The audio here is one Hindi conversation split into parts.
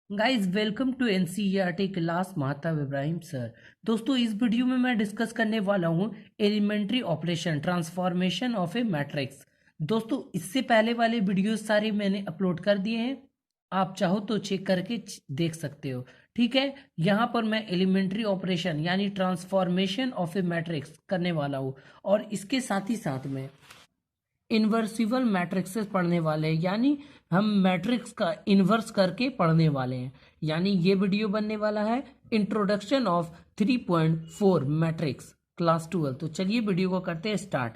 Guys welcome to NCERT class Mahtab Ibrahim sir. दोस्तों इस वीडियो में मैं डिस्कस करने वाला हूँ elementary operation transformation of a matrix. दोस्तों इससे पहले वाले वीडियो सारे मैंने अपलोड कर दिए हैं, आप चाहो तो चेक करके देख सकते हो। ठीक है, यहाँ पर मैं एलिमेंट्री ऑपरेशन यानी ट्रांसफॉर्मेशन ऑफ ए मैट्रिक्स करने वाला हूँ और इसके साथ ही साथ में इन्वर्सिबल मैट्रिक्सेस पढ़ने वाले हैं, यानी हम मैट्रिक्स का इन्वर्स करके पढ़ने वाले हैं। यानी ये वीडियो बनने वाला है इंट्रोडक्शन ऑफ 3.4 मैट्रिक्स क्लास 12। तो चलिए वीडियो को करते हैं स्टार्ट।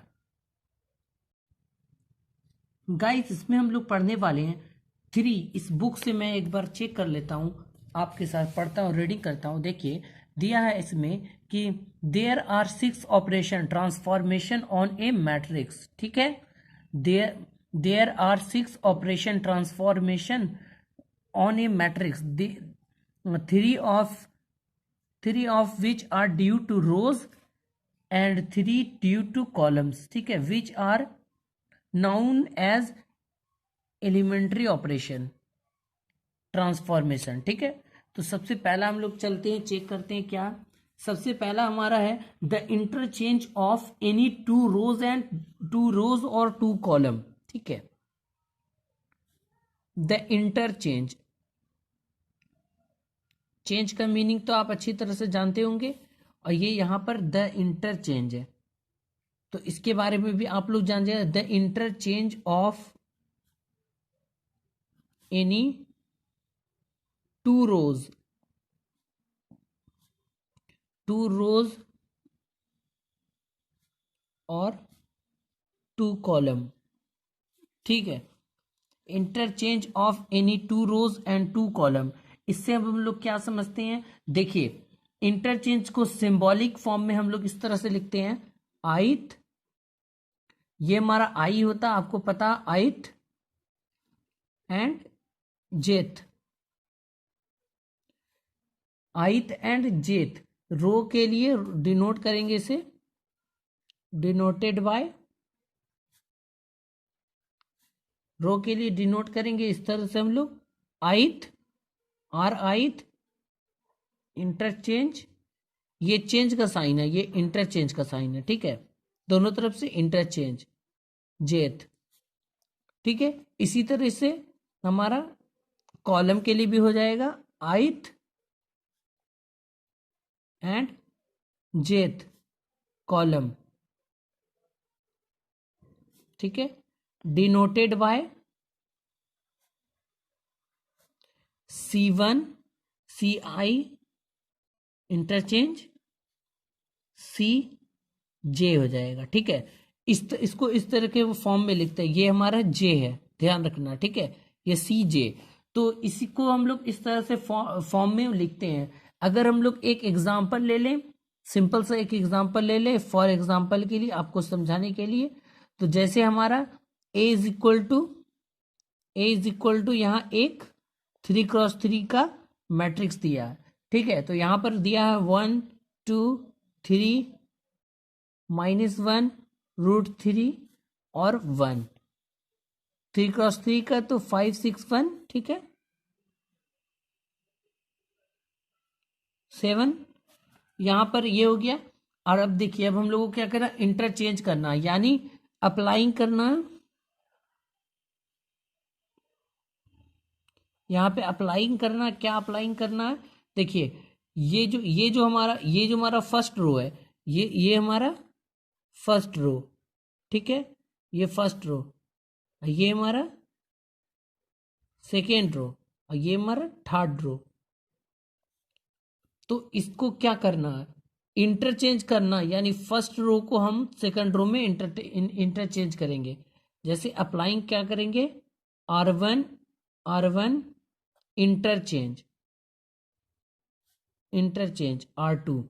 गाइस इसमें हम लोग पढ़ने वाले हैं 3। इस बुक से मैं एक बार चेक कर लेता हूँ, आपके साथ पढ़ता हूँ, रीडिंग करता हूँ। देखिए दिया है इसमें कि there are 6 operation transformation on a matrix. ठीक है, there are 6 operation transformation on a matrix, three of which are due to rows and 3 due to columns। ठीक है, which are known as elementary operation transformation. ठीक है, तो सबसे पहला हम लोग चलते हैं, चेक करते हैं क्या। सबसे पहला हमारा है the interchange of any two rows और टू कॉलम। ठीक है, द इंटरचेंज, चेंज का मीनिंग तो आप अच्छी तरह से जानते होंगे, और ये यहां पर द इंटरचेंज है, तो इसके बारे में भी आप लोग जान जाए। The interchange of any two rows और टू कॉलम। ठीक है, interchange of any two rows and two column, इससे अब हम लोग क्या समझते हैं। देखिए इंटरचेंज को सिंबॉलिक फॉर्म में हम लोग इस तरह से लिखते हैं, आइथ, ये हमारा आई होता है, आपको पता, ith and jth, ith and jth. Row के लिए डिनोट करेंगे इसे, डिनोटेड बाय, रो के लिए डिनोट करेंगे इस तरह से हम लोग, आइथ, आर आइथ, इंटरचेंज, ये चेंज का साइन है, ये इंटरचेंज का साइन है। ठीक है, दोनों तरफ से इंटरचेंज, जेथ। ठीक है, इसी तरह से हमारा कॉलम के लिए भी हो जाएगा, आइथ एंड जेथ कॉलम। ठीक है, denoted by C1 CI interchange CJ हो जाएगा। ठीक है, इसको इस तरह के वो फॉर्म में लिखते हैं, ये हमारा J है, ध्यान रखना। ठीक है, ये CJ, तो इसी को हम लोग इस तरह से फॉर्म में लिखते हैं। अगर हम लोग एक एग्जांपल ले लें, सिंपल सा एक एग्जांपल ले लें फॉर एग्जांपल के लिए, आपको समझाने के लिए, तो जैसे हमारा ए इज इक्वल टू यहाँ एक 3x3 का मैट्रिक्स दिया है। ठीक है, तो यहाँ पर दिया है 1 2 3 -1 √3 और 1, 3x3 का तो 5 6 1, ठीक है 7, यहाँ पर ये हो गया। और अब देखिए, अब हम लोगों को क्या करना, इंटरचेंज करना, यानी अप्लाइंग करना, यहाँ पे अप्लाइंग करना, क्या अप्लाइंग करना है। देखिए ये जो हमारा फर्स्ट रो है, ये हमारा फर्स्ट रो, ठीक है, ये फर्स्ट रो, ये हमारा सेकेंड रो, और ये हमारा थर्ड रो। तो इसको क्या करना है, इंटरचेंज करना, यानी फर्स्ट रो को हम सेकंड रो में इंटरचेंज करेंगे। जैसे अप्लाइंग क्या करेंगे, R1 इंटरचेंज R2।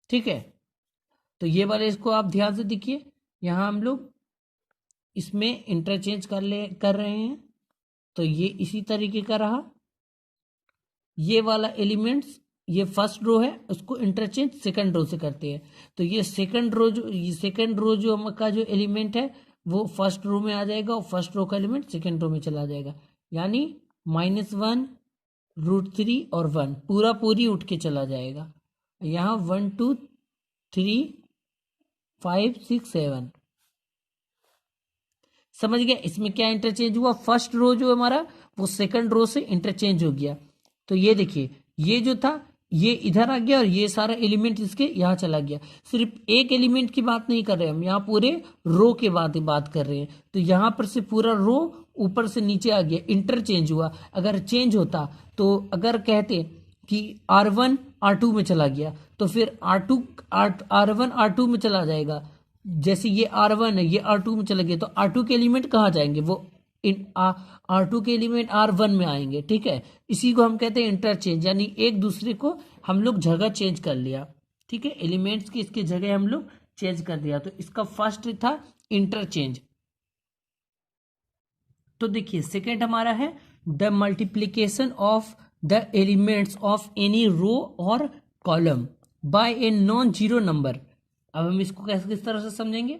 ठीक है, तो ये वाले इसको आप ध्यान से देखिए, यहां हम लोग इसमें इंटरचेंज कर रहे हैं, तो ये इसी तरीके का रहा। ये वाला एलिमेंट्स, ये फर्स्ट रो है, उसको इंटरचेंज सेकंड रो से करते हैं, तो ये सेकंड रो जो का जो एलिमेंट है वो फर्स्ट रो में आ जाएगा, और फर्स्ट रो का एलिमेंट सेकंड रो में चला जाएगा, यानी -1 √3 और 1 पूरा पूरी उठ के चला जाएगा। यहाँ 1 2 3 5 6 7 समझ गया। इसमें क्या इंटरचेंज हुआ, फर्स्ट रो जो हमारा वो सेकंड रो से इंटरचेंज हो गया। तो ये देखिए ये जो था ये इधर आ गया और ये सारा एलिमेंट इसके यहाँ चला गया। सिर्फ एक एलिमेंट की बात नहीं कर रहे हम, यहाँ पूरे रो के बात कर रहे हैं। तो यहाँ पर से पूरा रो ऊपर से नीचे आ गया, इंटरचेंज हुआ। अगर चेंज होता तो अगर कहते कि R1 R2 में चला गया तो फिर R1 R2 में चला जाएगा। जैसे ये R1 है ये R2 में चला गया तो R2 के एलिमेंट कहाँ जाएंगे, वो R2 के एलिमेंट R1 में आएंगे। ठीक है, इसी को हम कहते हैं इंटरचेंज, यानी एक दूसरे को हम लोग जगह चेंज कर लिया। ठीक है, एलिमेंट्स की इसके जगह हम लोग चेंज कर दिया। तो इसका फर्स्ट था इंटरचेंज। तो देखिए सेकेंड हमारा है the multiplication of the elements of any row और column by a non zero number. अब हम इसको कैसे किस तरह से समझेंगे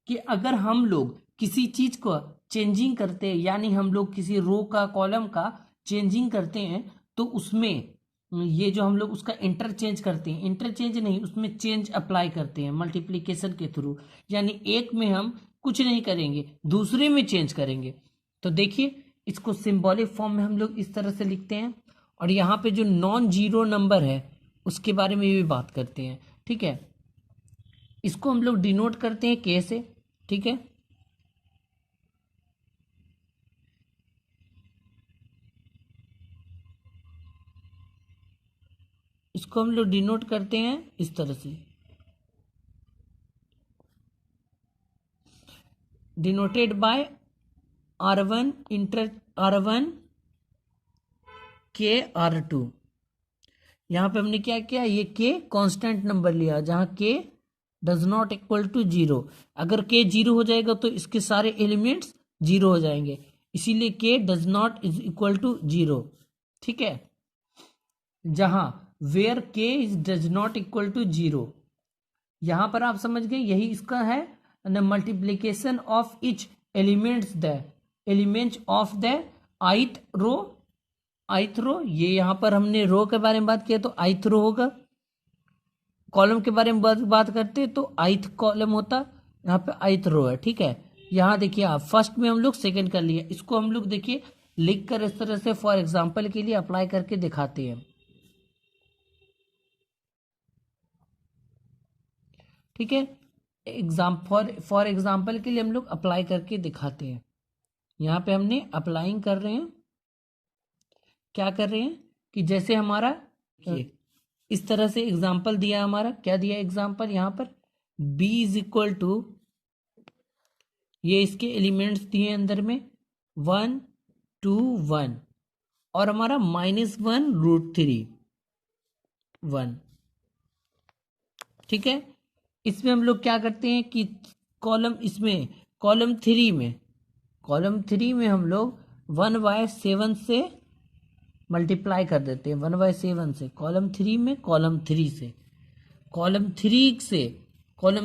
कि अगर हम लोग किसी चीज को चेंजिंग करते हैं, यानी हम लोग किसी रो का कॉलम का चेंजिंग करते हैं तो उसमें ये जो हम लोग उसका इंटरचेंज करते हैं, इंटरचेंज नहीं उसमें चेंज अप्लाई करते हैं मल्टीप्लिकेशन के थ्रू, यानी एक में हम कुछ नहीं करेंगे दूसरे में चेंज करेंगे। तो देखिए इसको सिंबॉलिक फॉर्म में हम लोग इस तरह से लिखते हैं। और यहाँ पे जो नॉन जीरो नंबर है उसके बारे में भी बात करते हैं। ठीक है, इसको हम लोग डिनोट करते हैं के से। ठीक है, इसको हम लोग डिनोट करते हैं इस तरह से, डिनोटेड बाय R1 के R2। यहां पे हमने क्या किया, ये के कांस्टेंट नंबर लिया जहां k does not equal to zero. अगर के जीरो हो जाएगा तो इसके सारे एलिमेंट्स जीरो हो जाएंगे, इसीलिए k does not is equal to zero. ठीक है, जहां where k is does not equal to zero, यहां पर आप समझ गए यही इसका है multiplication of each elements of the ith row. ये यहां पर हमने रो के बारे में बात किया तो ith रो होगा, कॉलम के बारे में बात करते तो ith कॉलम होता, यहाँ पे ith रो है। ठीक है, यहाँ देखिए आप फर्स्ट में हम लोग सेकंड कर लिया, इसको हम लोग देखिए लिख कर इस तरह से फॉर एग्जांपल के लिए अप्लाई करके दिखाते हैं। ठीक है, फॉर एग्जांपल के लिए हम लोग अप्लाई करके दिखाते हैं। यहाँ पे हमने अप्लाइंग कर रहे हैं, क्या कर रहे हैं कि जैसे हमारा इस तरह से एग्जांपल दिया, हमारा क्या दिया एग्जांपल, यहाँ पर b इज इक्वल टू, ये इसके एलिमेंट्स दिए अंदर में 1 2 1 और हमारा -1 √3 1। ठीक है, इसमें हम लोग क्या करते हैं कि कॉलम थ्री में हम लोग 1/7 से मल्टीप्लाई कर देते हैं, 1/7 से कॉलम थ्री में कॉलम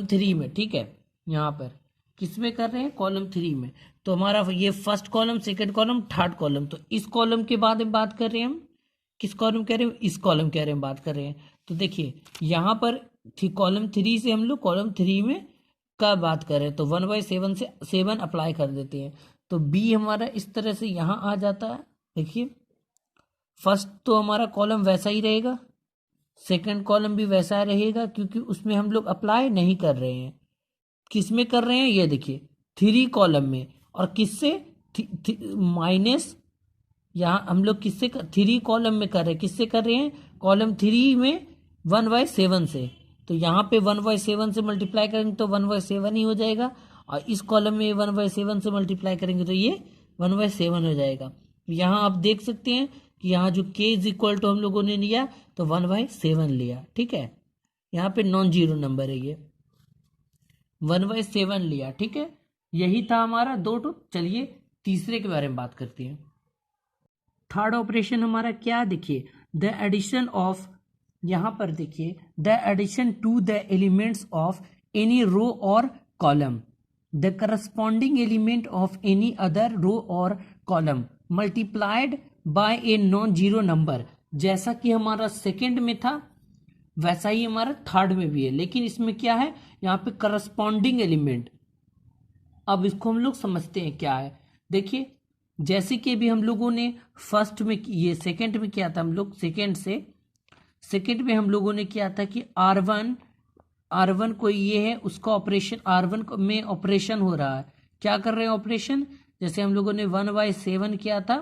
थ्री में। ठीक है, यहाँ पर किस में कर रहे हैं, कॉलम थ्री में। तो हमारा ये first column, second column, third column, तो इस कॉलम के बाद में बात कर रहे हैं हम, किस कॉलम कह रहे हैं, इस कॉलम कह रहे हैं बात कर रहे हैं। तो देखिए यहाँ पर कॉलम थ्री से हम लोग कॉलम थ्री में का बात कर रहे हैं तो 1/7 से 7 अप्लाई कर देते हैं। तो बी हमारा इस तरह से यहाँ आ जाता है। देखिए फर्स्ट तो हमारा कॉलम वैसा ही रहेगा, सेकंड कॉलम भी वैसा रहेगा, क्योंकि उसमें हम लोग अप्लाई नहीं कर रहे हैं। किस में कर रहे हैं, ये देखिए थ्री कॉलम में, और किससे माइनस, यहाँ हम लोग किससे थ्री कॉलम में कर रहे हैं, किससे कर रहे हैं, कॉलम थ्री में 1/7 से। तो यहाँ पे 1/7 से मल्टीप्लाई करेंगे तो 1/7 ही हो जाएगा, और इस कॉलम में 1/7 से मल्टीप्लाई करेंगे तो ये 1/7 हो जाएगा। यहाँ आप देख सकते हैं कि यहाँ जो k इज इक्वल टू हम लोगों ने लिया तो 1/7 लिया। ठीक है, यहाँ पे नॉन जीरो नंबर है, ये 1/7 लिया। ठीक है, यही था हमारा दो टू। चलिए तीसरे के बारे में बात करते हैं। थर्ड ऑपरेशन हमारा क्या, देखिए द एडिशन ऑफ, यहाँ पर देखिए the addition to the elements of any row और column, the corresponding element of any other row और column multiplied by a non zero number. जैसा कि हमारा सेकंड में था वैसा ही हमारा थर्ड में भी है, लेकिन इसमें क्या है, यहाँ पे करस्पॉन्डिंग एलिमेंट। अब इसको हम लोग समझते हैं क्या है। देखिए जैसे कि भी हम लोगों ने फर्स्ट में ये सेकंड में किया था, हम लोग सेकंड में हम लोगों ने किया था कि आर वन कोई ये है, उसका ऑपरेशन आर वन में ऑपरेशन हो रहा है। क्या कर रहे हैं ऑपरेशन, जैसे हम लोगों ने 1/7 किया था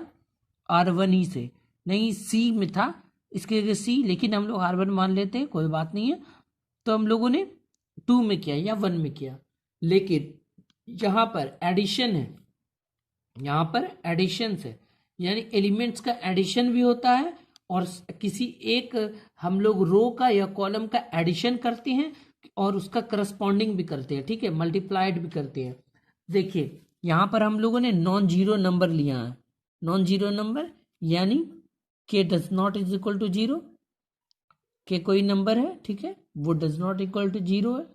R1 ही से, नहीं सी में था इसके जगह सी, लेकिन हम लोग R1 मान लेते हैं, कोई बात नहीं है। तो हम लोगों ने 2 में किया या 1 में किया, लेकिन यहाँ पर एडिशन है, यहाँ पर एडिशन है, यानी एलिमेंट्स का एडिशन भी होता है और किसी एक हम लोग रो का या कॉलम का एडिशन करते हैं और उसका करस्पॉन्डिंग भी करते हैं, ठीक है, मल्टीप्लाइड भी करते हैं। देखिए यहाँ पर हम लोगों ने नॉन जीरो नंबर लिया है, नॉन जीरो नंबर यानी k does not is equal to zero, k कोई नंबर है, ठीक है, वो does not equal to zero है।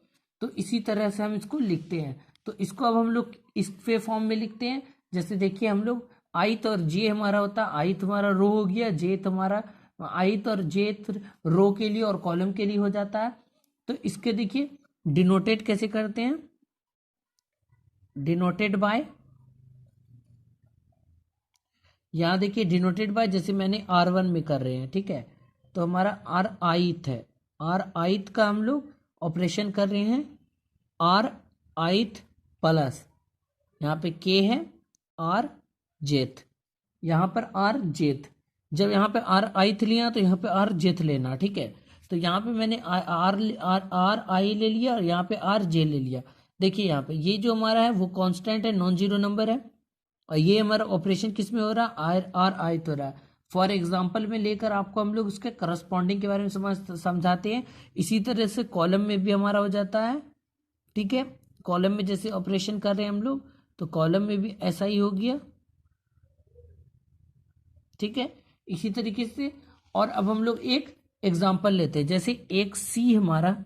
तो इसी तरह से हम इसको लिखते हैं। तो इसको अब हम लोग इस पे फॉर्म में लिखते हैं। जैसे देखिए हम लोग आइथ और जे हमारा होता है, आइथ हमारा रो हो गया, जेथ हमारा आइथ और जेथ रो के लिए और कॉलम के लिए हो जाता है। तो इसके देखिए डिनोटेट कैसे करते हैं, डिनोटेड बाय, यहाँ देखिए डिनोटेड बाय, जैसे मैंने R1 में कर रहे हैं, ठीक है, तो हमारा आर आइथ है, आर आइथ का हम लोग ऑपरेशन कर रहे हैं आर आइथ प्लस, यहाँ पे के है आर जेथ, यहाँ पर आर जेथ। जब यहाँ पे आर आइथ लिया तो यहाँ पे आर जेथ लेना, ठीक है। तो यहाँ पे मैंने आर आई ले लिया और यहाँ पे आर जे ले लिया। देखिए यहाँ पे ये जो हमारा है वो कांस्टेंट है, नॉन जीरो नंबर है, और ये हमारा ऑपरेशन किस में हो रहा है, आर आई तो रहा है। फॉर एग्जाम्पल में लेकर आपको हम लोग उसके करस्पॉन्डिंग के बारे में समझाते हैं। इसी तरह से कॉलम में भी हमारा हो जाता है, ठीक है, कॉलम में जैसे ऑपरेशन कर रहे हैं हम लोग, तो कॉलम में भी ऐसा ही हो गया, ठीक है, इसी तरीके से। और अब हम लोग एक एग्जाम्पल लेते हैं, जैसे एक सी हमारा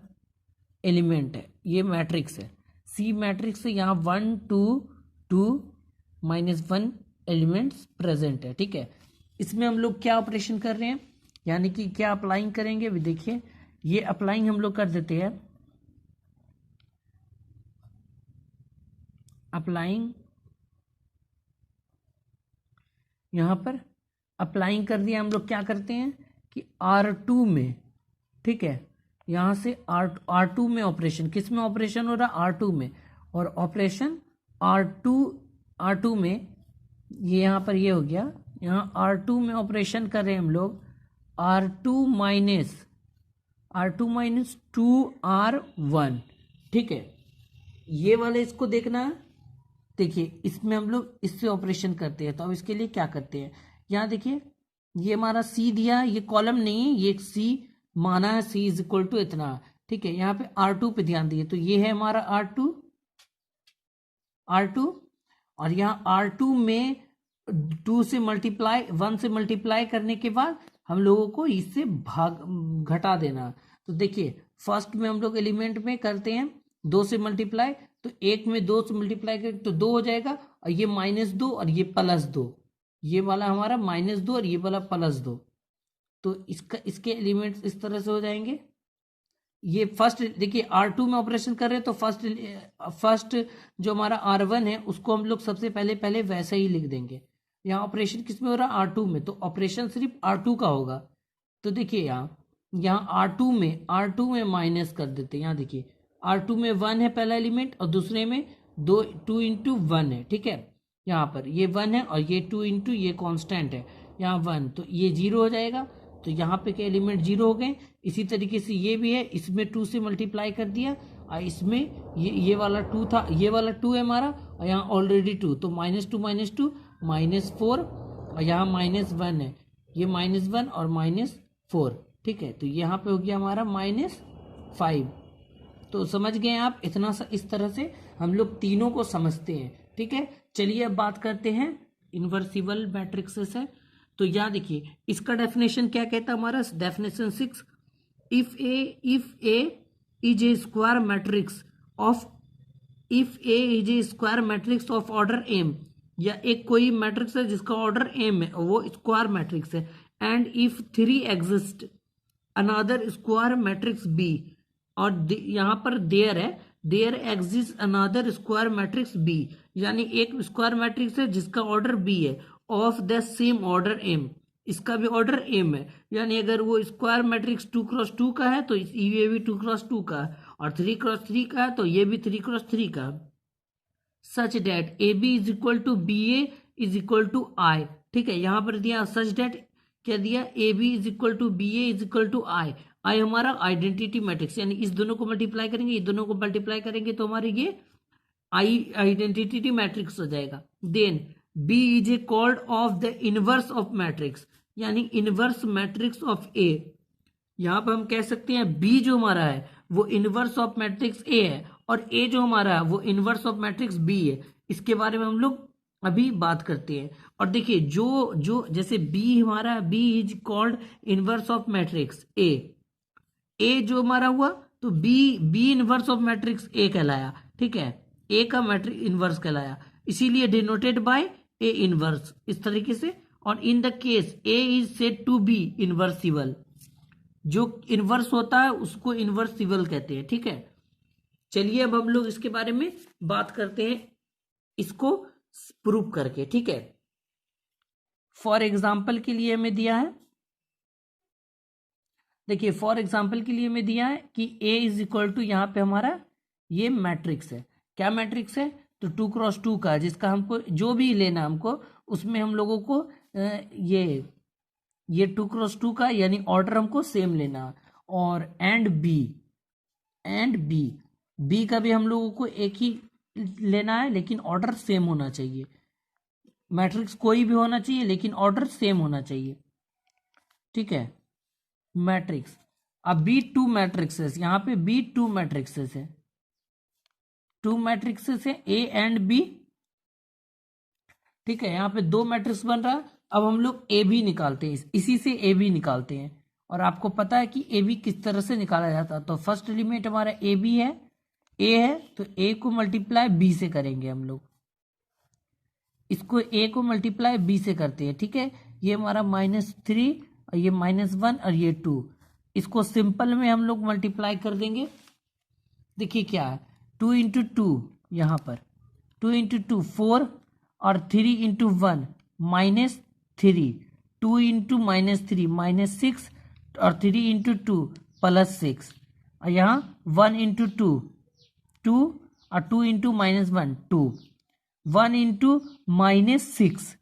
एलिमेंट है, ये मैट्रिक्स है, सी मैट्रिक्स है, यहाँ 1 2 2 -1 एलिमेंट्स प्रेजेंट है, ठीक है। इसमें हम लोग क्या ऑपरेशन कर रहे हैं, यानी कि क्या अप्लाइंग करेंगे, भी देखिए ये अप्लाइंग हम लोग कर देते हैं, अप्लाइंग, यहाँ पर अप्लाइंग कर दिया। हम लोग क्या करते हैं कि R2 में, ठीक है, यहाँ से R2 में ऑपरेशन, किस में ऑपरेशन हो रहा है, R2 में, और ऑपरेशन R2 में ये यहाँ पर ये हो गया, यहाँ R2 में ऑपरेशन कर रहे हैं हम लोग R2 माइनस 2R1, ठीक है, ये वाले इसको देखना है। देखिए इसमें हम लोग इससे ऑपरेशन करते हैं, तो अब इसके लिए क्या करते हैं, यहाँ देखिए ये हमारा सी दिया है, ये कॉलम नहीं है, ये सी माना है, सी इज इक्वल टू इतना, ठीक है। यहाँ पे R2 पे ध्यान दिए, तो ये है हमारा R2, और यहाँ R2 में 2 से मल्टीप्लाई, 1 से मल्टीप्लाई करने के बाद हम लोगों को इससे भाग घटा देना। तो देखिए फर्स्ट में हम लोग एलिमेंट में करते हैं 2 से मल्टीप्लाई, तो एक में 2 से मल्टीप्लाई करें तो 2 हो जाएगा, और ये -2 और ये +2, ये वाला हमारा -2 और ये वाला +2, तो इसके एलिमेंट्स इस तरह से हो जाएंगे। ये फर्स्ट देखिए R2 में ऑपरेशन कर रहे हैं, तो फर्स्ट जो हमारा R1 है उसको हम लोग सबसे पहले वैसे ही लिख देंगे। यहाँ ऑपरेशन किस में हो रहा है, R2 में, तो ऑपरेशन सिर्फ R2 का होगा। तो देखिए यहाँ R2 में माइनस कर देते हैं। यहाँ देखिए R2 में 1 है पहला एलिमेंट और दूसरे में 2 × 1 है, ठीक है, यहाँ पर ये 1 है और ये 2 × ये कांस्टेंट है, यहाँ 1, तो ये 0 हो जाएगा। तो यहाँ पे के एलिमेंट 0 हो गए। इसी तरीके से ये भी है, इसमें 2 से मल्टीप्लाई कर दिया और इसमें ये वाला 2 था, ये वाला 2 है हमारा, और यहाँ ऑलरेडी 2, तो -2 -4, और यहाँ -1 है, ये -1 और -4, ठीक है, तो यहाँ पे हो गया हमारा -5। तो समझ गए आप, इतना सा इस तरह से हम लोग तीनों को समझते हैं, ठीक है। चलिए अब बात करते हैं इन्वर्सिबल मैट्रिक्सेस है। तो यहाँ देखिए इसका डेफिनेशन क्या कहता है, हमारा definition 6, if A is a square matrix of order m या एक कोई मैट्रिक्स है जिसका ऑर्डर m है, वो स्क्वायर मैट्रिक्स है, and if 3 exist another square matrix B, और यहाँ पर देयर है, there exist another square matrix B, यानी एक स्क्वायर मैट्रिक्स है जिसका ऑर्डर बी है, of the same order M, इसका भी ऑर्डर एम है, यानी अगर वो स्क्वायर मैट्रिक्स 2x2 का है तो ये भी 2x2 का है, और 3x3 का है तो ये भी 3x3 का है, such that A B is equal to B A is equal to I. ठीक है, यहां पर दिया सच डेट, क्या दिया, A B is equal to B A is equal to I, I हमारा आइडेंटिटी मैट्रिक्स, यानी इस दोनों को मल्टीप्लाई करेंगे, ये दोनों को मल्टीप्लाई करेंगे तो हमारे ये आई आइडेंटिटी मैट्रिक्स हो जाएगा। Then B is A called of the inverse of matrix, यानी इनवर्स मैट्रिक्स ऑफ ए, यहां पर हम कह सकते हैं बी जो हमारा है वो इनवर्स ऑफ मैट्रिक्स ए है, और ए जो हमारा है वो इनवर्स ऑफ मैट्रिक्स बी है। इसके बारे में हम लोग अभी बात करते हैं। और देखिए जो जो जैसे बी हमारा, B is called inverse of matrix A, A जो हमारा हुआ तो B inverse of matrix A कहलाया। ठीक है, ए का मैट्रिक्स इनवर्स कहलाया, इसीलिए डिनोटेड बाय ए इनवर्स, इस तरीके से। और in the case A is said to be invertible, जो इनवर्स होता है उसको इनवर्सिबल कहते हैं। ठीक है, चलिए अब हम लोग इसके बारे में बात करते हैं, इसको प्रूव करके। ठीक है, फॉर एग्जाम्पल के लिए हमें दिया है, देखिए फॉर एग्जाम्पल के लिए हमें दिया है कि ए इज इक्वल टू, यहाँ पे हमारा ये मैट्रिक्स है, क्या मैट्रिक्स है, तो 2x2 का, जिसका हमको जो भी लेना हमको उसमें हम लोगों को ये 2x2 का यानी ऑर्डर हमको सेम लेना, और एंड बी का भी हम लोगों को एक ही लेना है, लेकिन ऑर्डर सेम होना चाहिए, मैट्रिक्स कोई भी होना चाहिए लेकिन ऑर्डर सेम होना चाहिए। ठीक है, मैट्रिक्स, अब बी टू मैट्रिक्सेस, यहाँ पे बी टू मैट्रिक्सेस है, टू मैट्रिक्सेस है ए एंड बी। ठीक है, यहाँ पे दो मैट्रिक्स बन रहा है, अब हम लोग ए बी निकालते हैं, इसी से ए बी निकालते हैं, और आपको पता है कि ए बी किस तरह से निकाला जाता है। तो फर्स्ट एलिमेंट हमारा ए बी है, ए है तो ए को मल्टीप्लाई बी से करेंगे हम लोग, इसको ए को मल्टीप्लाई बी से करते हैं। ठीक है, ये हमारा -3 और ये -1 और ये 2, इसको सिंपल में हम लोग मल्टीप्लाई कर देंगे। देखिए क्या है, 2 इंटू 2, यहाँ पर 2 इंटू 2 4, और 3 इंटू 1 -3, 2 इंटू -3 -6, और 3 इंटू 2 +6, और यहाँ 1 इंटू 2 2, और 2 इंटू -1 2, 1 इंटू -6,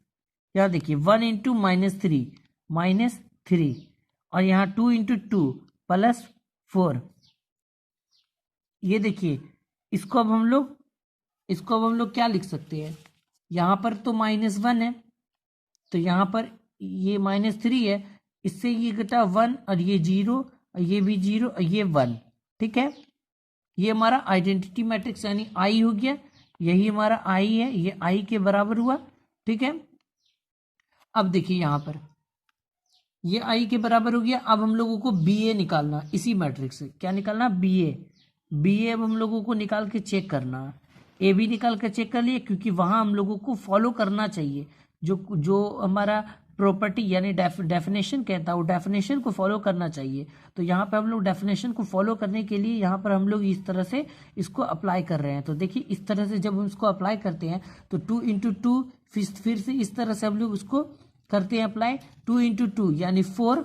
यहाँ देखिए 1 इंटू -3 और यहाँ 2 इंटू 2 +4। ये देखिए इसको अब हम लोग क्या लिख सकते हैं, यहाँ पर तो -1 है तो यहाँ पर ये -3 है, इससे ये घटा 1 और ये 0 और ये भी 0 और ये 1। ठीक है, ये हमारा आइडेंटिटी मैट्रिक्स यानी आई हो गया, यही हमारा आई है, ये आई के बराबर हुआ। ठीक है, अब देखिए यहाँ पर ये आई के बराबर हो गया। अब हम लोगों को बी ए निकालना, इसी मैट्रिक्स से क्या निकालना, बी ए अब हम लोगों को निकाल के चेक करना। ए बी निकाल के चेक कर लिए, क्योंकि वहां हम लोगों को फॉलो करना चाहिए जो हमारा प्रॉपर्टी यानी डेफिनेशन कहता है, वो डेफिनेशन को फॉलो करना चाहिए। तो यहाँ पे हम लोग डेफिनेशन को फॉलो करने के लिए यहाँ पर हम लोग इस तरह से इसको अप्लाई कर रहे हैं। तो देखिए इस तरह से जब हम इसको अप्लाई करते हैं तो 2 इंटू 2, फिर से इस तरह से हम लोग उसको करते हैं अप्लाई, 2 इंटू 2 यानी 4,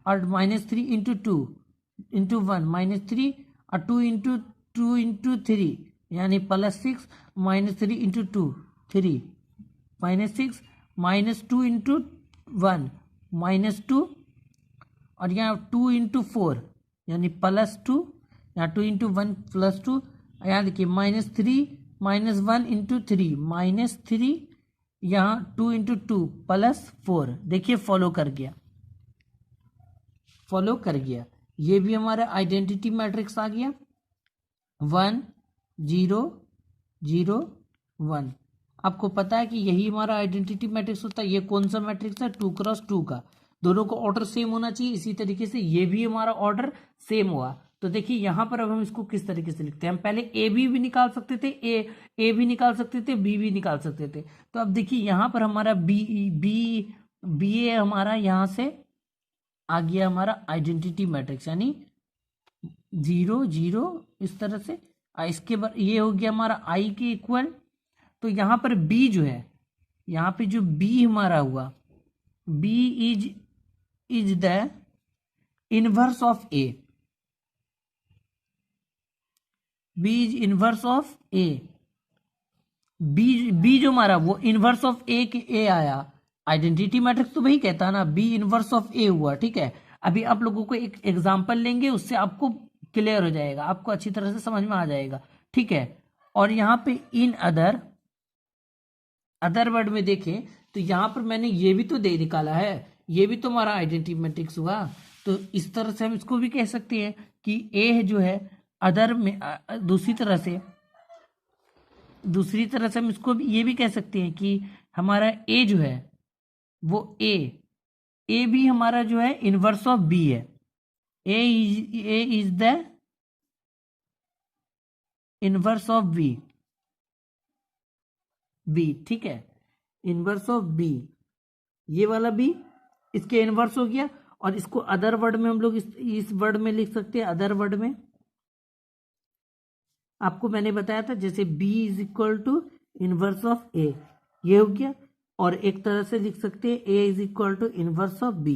और -3 इंटू 2 इंटू 1 -3, और 2 इंटू 3 यानी +6, -3 इंटू 2 3 -6, -2 इंटू 1 -2, और यहाँ 2 इंटू 4 यानी +2, यहाँ 2 इंटू 1 +2, यहाँ देखिए -3 -1 इंटू 3 -3, यहाँ 2 इंटू 2 +4। देखिए फॉलो कर गया, ये भी हमारा आइडेंटिटी मैट्रिक्स आ गया, 1 0 0 1। आपको पता है कि यही हमारा आइडेंटिटी मैट्रिक्स होता है। ये कौन सा मैट्रिक्स है, 2x2 का, दोनों को ऑर्डर सेम होना चाहिए। इसी तरीके से ये भी हमारा ऑर्डर सेम हुआ, तो देखिए यहाँ पर अब हम इसको किस तरीके से लिखते हैं, हम पहले ए बी भी निकाल सकते थे, ए भी निकाल सकते थे, बी भी निकाल सकते थे। तो अब देखिए यहाँ पर हमारा बी बी बी ए हमारा यहाँ से आ गया हमारा आइडेंटिटी मैट्रिक्स, यानी 0 0 इस तरह से। इसके बाद ये हो गया हमारा आई के इक्वल। तो यहाँ पर बी जो है, यहाँ पे जो बी हमारा हुआ, B is the inverse of A, B is inverse of A. B जो हमारा वो इनवर्स ऑफ ए के ए आया, आइडेंटिटी मैट्रिक्स तो वही कहता है ना, बी इनवर्स ऑफ ए हुआ। ठीक है, अभी आप लोगों को एक एग्जांपल लेंगे, उससे आपको क्लियर हो जाएगा, आपको अच्छी तरह से समझ में आ जाएगा। ठीक है, और यहाँ पे इन अदर वर्ड में देखें तो यहाँ पर मैंने ये भी तो दे निकाला है, ये भी तो हमारा आइडेंटिटी मैट्रिक्स हुआ। तो इस तरह से हम इसको भी कह सकते हैं कि ए जो है अदर में, दूसरी तरह से हम इसको भी ये भी कह सकते हैं कि हमारा ए जो है वो ए भी हमारा जो है इनवर्स ऑफ बी है। A is the inverse of B. ठीक है, इनवर्स ऑफ बी, ये वाला बी इसके इनवर्स हो गया। और इसको अदर वर्ड में हम लोग इस वर्ड में लिख सकते हैं, अदर वर्ड में आपको मैंने बताया था, जैसे b is equal to inverse of A, ये हो गया। और एक तरह से लिख सकते हैं a is equal to inverse of b।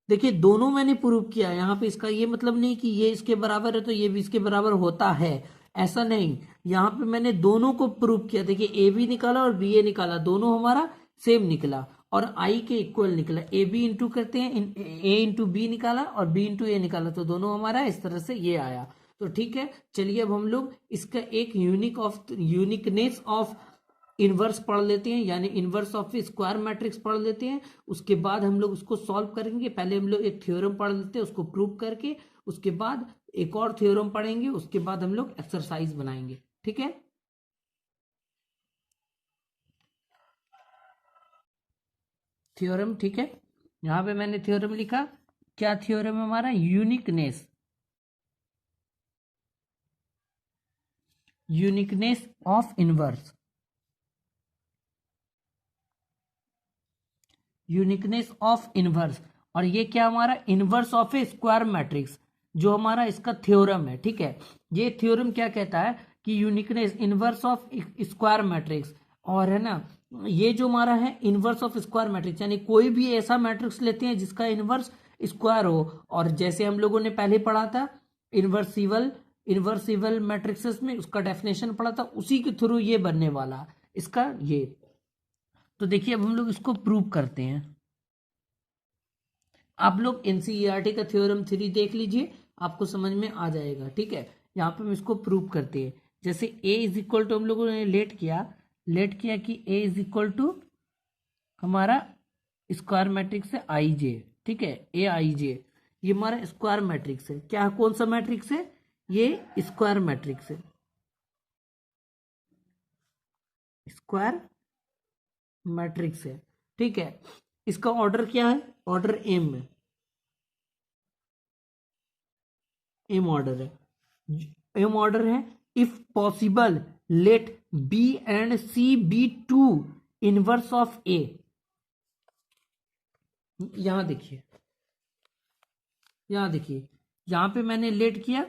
देखिए दोनों मैंने प्रूव किया यहाँ पे, इसका ये मतलब नहीं कि ये इसके बराबर है तो ये भी इसके बराबर होता है, ऐसा नहीं। यहाँ पे मैंने दोनों को प्रूव किया। देखिए ए बी निकाला और बी ए निकाला, दोनों हमारा सेम निकला और आई के इक्वल निकला। ए बी इंटू करते हैं, ए इंटू बी निकाला और बी इंटू ए निकाला, तो दोनों हमारा इस तरह से ये आया। तो ठीक है, चलिए अब हम लोग इसका एक यूनिकनेस ऑफ इनवर्स पढ़ लेते हैं, यानी इनवर्स ऑफ स्क्वायर मैट्रिक्स पढ़ लेते हैं। उसके बाद हम लोग उसको सॉल्व करेंगे। पहले हम लोग एक थ्योरम पढ़ लेते हैं, उसको प्रूव करके उसके बाद एक और थ्योरम पढ़ेंगे, उसके बाद हम लोग एक्सरसाइज बनाएंगे। ठीक है, थ्योरम। ठीक है, यहां पे मैंने थ्योरम लिखा। क्या थ्योरम है हमारा? Uniqueness of inverse, uniqueness of inverse. और ये क्या हमारा? Inverse of A square matrix, जो हमारा इसका थ्योरम है। ठीक है, ये थ्योरम क्या कहता है कि uniqueness inverse of square matrix, और है ना ये जो हमारा है इनवर्स ऑफ स्क्वायर मैट्रिक्स, यानी कोई भी ऐसा मैट्रिक्स लेते हैं जिसका इनवर्स स्क्वायर हो। और जैसे हम लोगों ने पहले पढ़ा था इनवर्सिबल मैट्रिक्सेस में, उसका डेफिनेशन पढ़ा था, उसी के थ्रू ये बनने वाला इसका ये। तो देखिए अब हम लोग इसको प्रूव करते हैं। आप लोग एनसीईआरटी का थ्योरम 3 देख लीजिए, आपको समझ में आ जाएगा। ठीक है, यहाँ पे हम इसको प्रूव करते हैं। जैसे a इज इक्वल टू हम लोगों ने लेट किया कि a इज इक्वल टू हमारा स्क्वायर मैट्रिक्स है आई जे। ठीक है, ए आई जे ये हमारा स्क्वायर मैट्रिक्स है। क्या कौन सा मैट्रिक्स है? ये स्क्वायर मैट्रिक्स है, स्क्वायर मैट्रिक्स है। ठीक है, इसका ऑर्डर क्या है? ऑर्डर एम है, एम ऑर्डर है। If possible let B and C be two inverse of A. यहां देखिए यहां पे मैंने लेट किया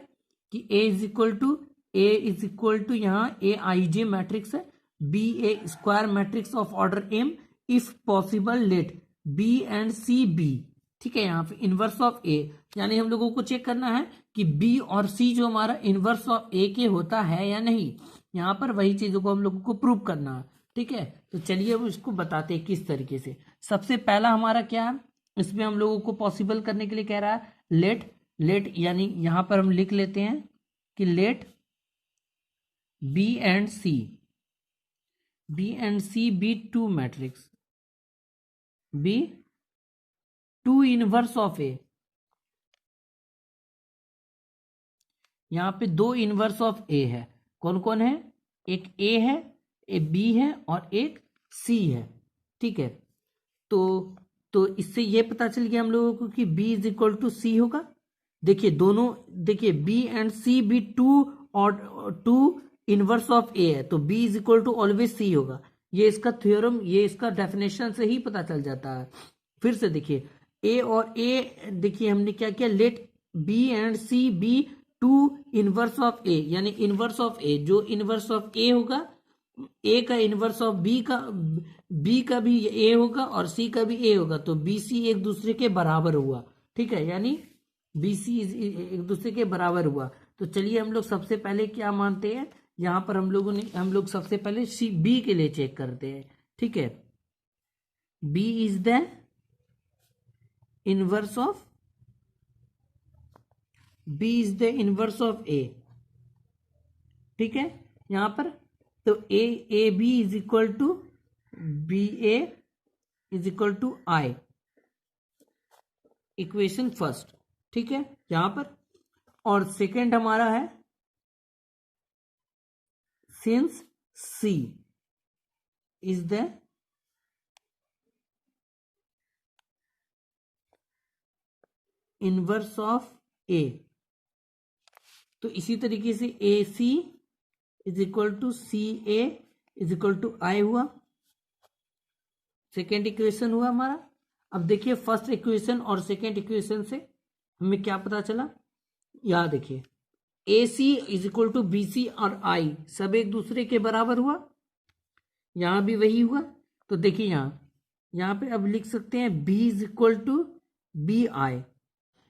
कि ए इज इक्वल टू यहां ए आई जे मैट्रिक्स है, be a square matrix of order M, if possible let B and C be. ठीक है, यहाँ पे इनवर्स ऑफ ए, यानी हम लोगों को चेक करना है कि बी और सी जो हमारा इनवर्स ऑफ ए के होता है या नहीं। यहाँ पर वही चीजों को हम लोगों को प्रूव करना है। ठीक है, तो चलिए अब इसको बताते हैं किस तरीके से। सबसे पहला हमारा क्या है, इसमें हम लोगों को पॉसिबल करने के लिए कह रहा है लेट, यानी यहां पर हम लिख लेते हैं कि let B and C be two matrix, B two inverse of A. यहां पे दो इनवर्स ऑफ ए है, कौन कौन है? एक ए है, एक बी है और एक सी है। ठीक है, तो इससे ये पता चल गया हम लोगों को कि b इज इक्वल टू सी होगा। देखिए दोनों, देखिए बी एंड सी भी टू और टू इनवर्स ऑफ ए है, तो B is equal to always C होगा। ये इसका थ्योरम, ये इसका डेफिनेशन से ही पता चल जाता है। फिर से देखिए ए और ए, देखिए हमने क्या किया, let B and C be two inverse of A, यानी इनवर्स ऑफ ए, जो इनवर्स ऑफ ए होगा, ए का इनवर्स ऑफ बी का भी ए होगा और सी का भी ए होगा, तो बी सी एक दूसरे के बराबर हुआ। ठीक है, यानी बी सी एक दूसरे के बराबर हुआ। तो चलिए हम लोग सबसे पहले क्या मानते हैं, यहां पर हम लोग सबसे पहले सी बी के लिए चेक करते हैं। ठीक है, B is the inverse of, B is the inverse of A. ठीक है, यहां पर तो A B is equal to B A is equal to I, equation first. ठीक है यहां पर, और सेकेंड हमारा है since C is the inverse of A, तो इसी तरीके से A C is equal to C A is equal to I हुआ, सेकेंड इक्वेशन हुआ हमारा। अब देखिए फर्स्ट इक्वेशन और सेकेंड इक्वेशन से हमें क्या पता चला, यहां देखिए A C is equal to B C और आई सब एक दूसरे के बराबर हुआ, यहां भी वही हुआ। तो देखिए यहां पे अब लिख सकते हैं B is equal to B I,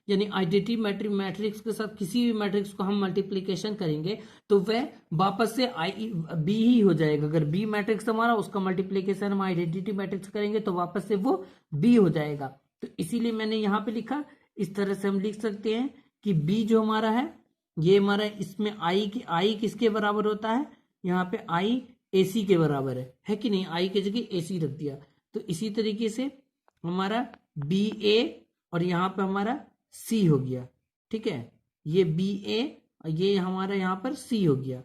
यानी आइडेंटिटी मैट्रिक्स के साथ किसी भी मैट्रिक्स को हम मल्टीप्लीकेशन करेंगे तो वह वापस से आई बी ही हो जाएगा। अगर बी मैट्रिक्स हमारा, उसका मल्टीप्लीकेशन हम आइडेंटिटी मैट्रिक्स करेंगे तो वापस से वो बी हो जाएगा। तो इसीलिए मैंने यहाँ पे लिखा, इस तरह से हम लिख सकते हैं कि बी जो हमारा है, ये हमारा, इसमें आई किसके बराबर होता है, यहाँ पे आई ए सी के बराबर है कि नहीं, आई की जगह ए सी रख दिया। तो इसी तरीके से हमारा बी ए और यहाँ पे हमारा सी हो गया। ठीक है, ये बी ए और ये हमारा यहाँ पर सी हो गया,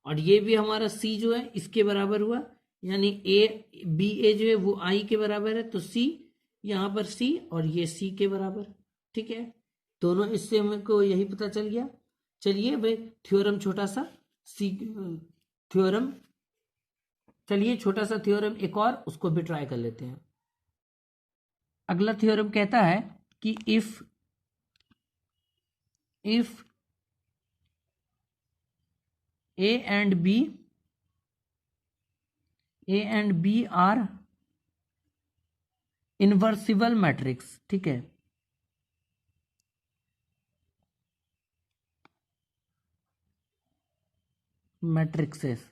और ये भी हमारा सी जो है इसके बराबर हुआ, यानी ए बी ए जो है वो आई के बराबर है, तो सी यहाँ पर सी और ये सी के बराबर। ठीक है, दोनों, इससे हमको यही पता चल गया। चलिए भाई थ्योरम छोटा सा सी थ्योरम, चलिए छोटा सा थ्योरम एक और, उसको भी ट्राई कर लेते हैं। अगला थ्योरम कहता है कि if A and B are invertible matrix. ठीक है, मैट्रिक्सेस,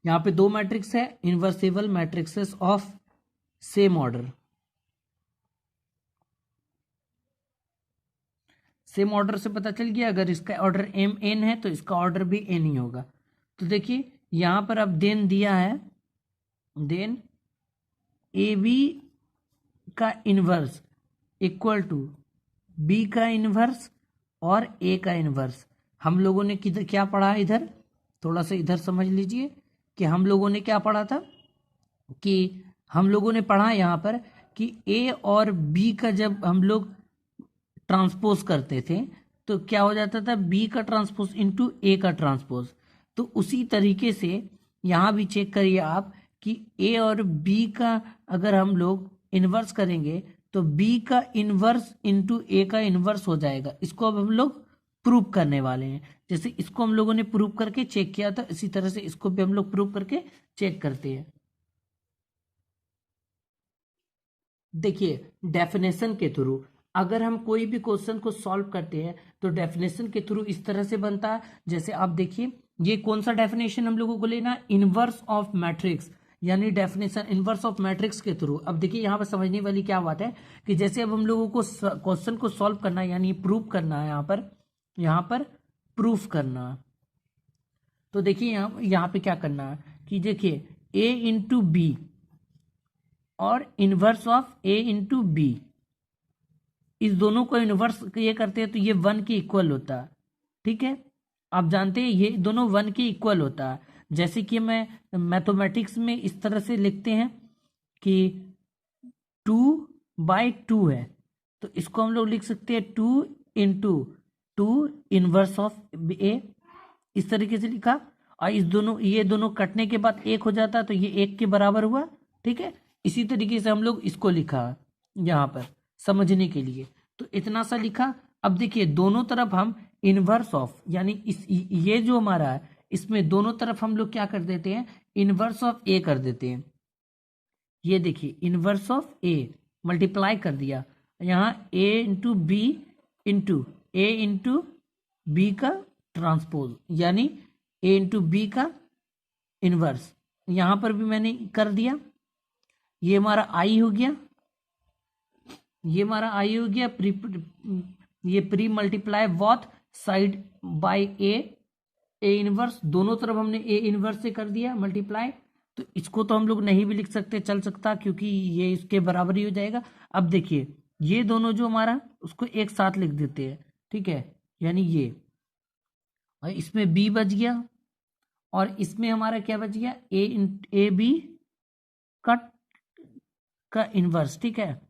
यहां पे दो मैट्रिक्स है, invertible matrices of same order. Same order से पता चल गया, अगर इसका ऑर्डर एम एन है तो इसका ऑर्डर भी एन ही होगा। तो देखिए यहां पर अब देन दिया है, देन ए बी का इनवर्स इक्वल टू बी का इनवर्स और ए का इनवर्स। हम लोगों ने किधर क्या पढ़ा, इधर थोड़ा सा इधर समझ लीजिए कि हम लोगों ने क्या पढ़ा था, कि हम लोगों ने पढ़ा यहाँ पर कि ए और बी का जब हम लोग ट्रांसपोज करते थे तो क्या हो जाता था, बी का ट्रांसपोज इंटू ए का ट्रांसपोज। तो उसी तरीके से यहाँ भी चेक करिए आप कि ए और बी का अगर हम लोग इन्वर्स करेंगे तो बी का इन्वर्स इंटू ए का इन्वर्स हो जाएगा। इसको अब हम लोग प्रूव करने वाले हैं। जैसे इसको हम लोगों ने प्रूव करके चेक किया था, इसी तरह से इसको भी हम लोग प्रूव करके चेक करते हैं। देखिए डेफिनेशन के थ्रू अगर हम कोई भी क्वेश्चन को सॉल्व करते हैं तो डेफिनेशन के थ्रू इस तरह से बनता है। जैसे आप देखिए ये कौन सा डेफिनेशन हम लोगों को लेना, इनवर्स ऑफ मैट्रिक्स, यानी डेफिनेशन इनवर्स ऑफ मैट्रिक्स के थ्रू। अब देखिए यहाँ पर समझने वाली क्या बात है कि जैसे अब हम लोगों को क्वेश्चन को सॉल्व करना है, यानी प्रूव करना है, यहाँ पर प्रूफ करना। तो देखिए यहाँ पे क्या करना है कि देखिए ए इंटू बी और inverse of A into B, इस दोनों को इनवर्स ये करते हैं तो ये 1 के इक्वल होता है। ठीक है, आप जानते हैं ये दोनों 1 के इक्वल होता है। जैसे कि मैं मैथमेटिक्स में इस तरह से लिखते हैं कि 2/2 है, तो इसको हम लोग लिख सकते हैं 2 इनवर्स ऑफ ए, इस तरीके से लिखा। और ये दोनों कटने के बाद 1 हो जाता है, तो ये 1 के बराबर हुआ। ठीक है, इसी तरीके से हम लोग इसको लिखा यहाँ पर समझने के लिए, तो इतना सा लिखा। अब देखिए दोनों तरफ हम इनवर्स ऑफ, यानी ये जो हमारा है इसमें दोनों तरफ हम लोग क्या कर देते हैं, इनवर्स ऑफ ए कर देते हैं। ये देखिए इनवर्स ऑफ ए मल्टीप्लाई कर दिया, यहाँ ए इंटू बी इंटू ए इंटू बी का ट्रांसपोज, यानी ए इंटू बी का इनवर्स। यहाँ पर भी मैंने कर दिया, ये हमारा आई हो गया, ये हमारा आई हो गया। ये pre multiply what side by A inverse, दोनों तरफ हमने ए इनवर्स से कर दिया मल्टीप्लाई। तो इसको तो हम लोग नहीं भी लिख सकते, चल सकता, क्योंकि ये इसके बराबर ही हो जाएगा। अब देखिए ये दोनों जो हमारा, उसको एक साथ लिख देते हैं। ठीक है, यानी ये, और इसमें बी बच गया, और इसमें हमारा क्या बच गया, ए बी का इनवर्स। ठीक है,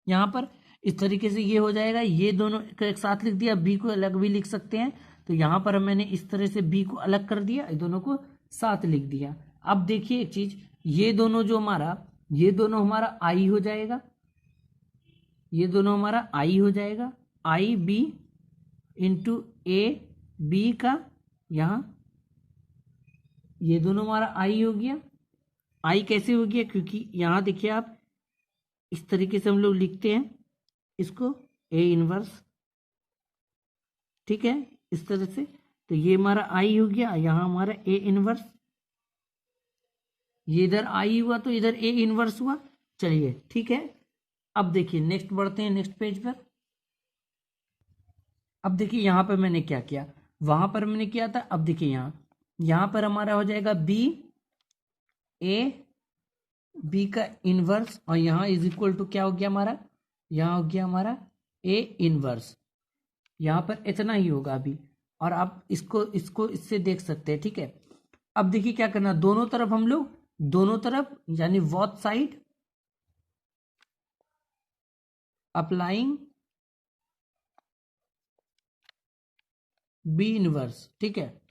यहाँ पर इस तरीके से ये हो जाएगा। ये दोनों को एक साथ लिख दिया, बी को अलग भी लिख सकते हैं, तो यहाँ पर मैंने इस तरह से बी को अलग कर दिया, दोनों को साथ लिख दिया। अब देखिए एक चीज, ये दोनों हमारा आई हो जाएगा, ये दोनों हमारा आई हो जाएगा, आई बी इंटू ए बी का, यहाँ ये दोनों हमारा आई हो गया। आई कैसे हो गया, क्योंकि यहाँ देखिए आप इस तरीके से हम लोग लिखते हैं इसको, ए इनवर्स। ठीक है, इस तरह से, तो ये हमारा आई हो गया, यहाँ हमारा ए इनवर्स। ये इधर आई हुआ तो इधर ए इनवर्स हुआ। चलिए ठीक है, अब देखिए नेक्स्ट बढ़ते हैं, नेक्स्ट पेज पर। अब देखिए यहाँ पर मैंने क्या किया, वहां पर मैंने किया था। अब देखिए यहाँ पर हमारा हो जाएगा बी, ए बी का इनवर्स, और यहाँ इज इक्वल टू क्या हो गया हमारा, यहाँ हो गया हमारा ए इनवर्स। यहाँ पर इतना ही होगा अभी, और आप इसको इससे देख सकते हैं। ठीक है, अब देखिए क्या करना, दोनों तरफ हम लोग, दोनों तरफ यानी both side applying B inverse. ठीक है,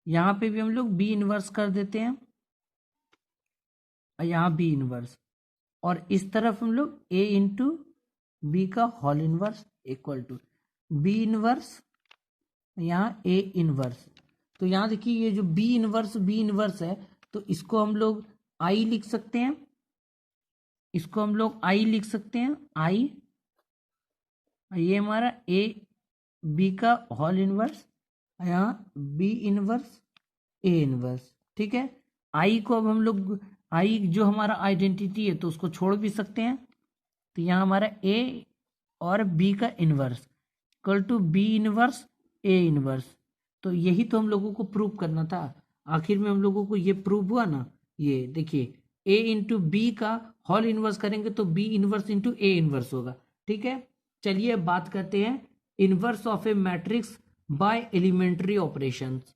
यहां पे भी हम लोग बी इनवर्स कर देते हैं, और यहां बी इनवर्स, और इस तरफ हम लोग ए इंटू बी का whole inverse equal to B inverse, यहाँ ए इनवर्स। तो यहाँ देखिए ये जो बी इनवर्स है, तो इसको हम लोग आई लिख सकते हैं, इसको हम लोग आई लिख सकते हैं, आई, ये हमारा ए बी का होल इनवर्स, यहाँ बी इनवर्स ए इनवर्स। ठीक है, आई को अब हम लोग, आई जो हमारा आइडेंटिटी है तो उसको छोड़ भी सकते हैं, तो यहाँ हमारा ए और बी का inverse equal to B inverse A inverse. तो यही तो हम लोगों को प्रूव करना था, आखिर में हम लोगों को ये प्रूव हुआ ना। ये देखिए ए इंटू बी का होल इनवर्स करेंगे तो B inverse into A inverse होगा। ठीक है, चलिए बात करते हैं inverse of a matrix by elementary operations.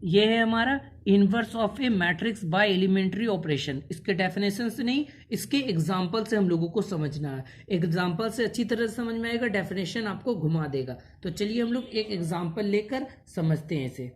ये है हमारा inverse of a matrix by elementary operation. इसके डेफिनेशन से नहीं, इसके एग्जांपल से हम लोगों को समझना है। एग्जांपल से अच्छी तरह से समझ में आएगा, डेफिनेशन आपको घुमा देगा। तो चलिए हम लोग एक एग्जांपल लेकर समझते हैं इसे।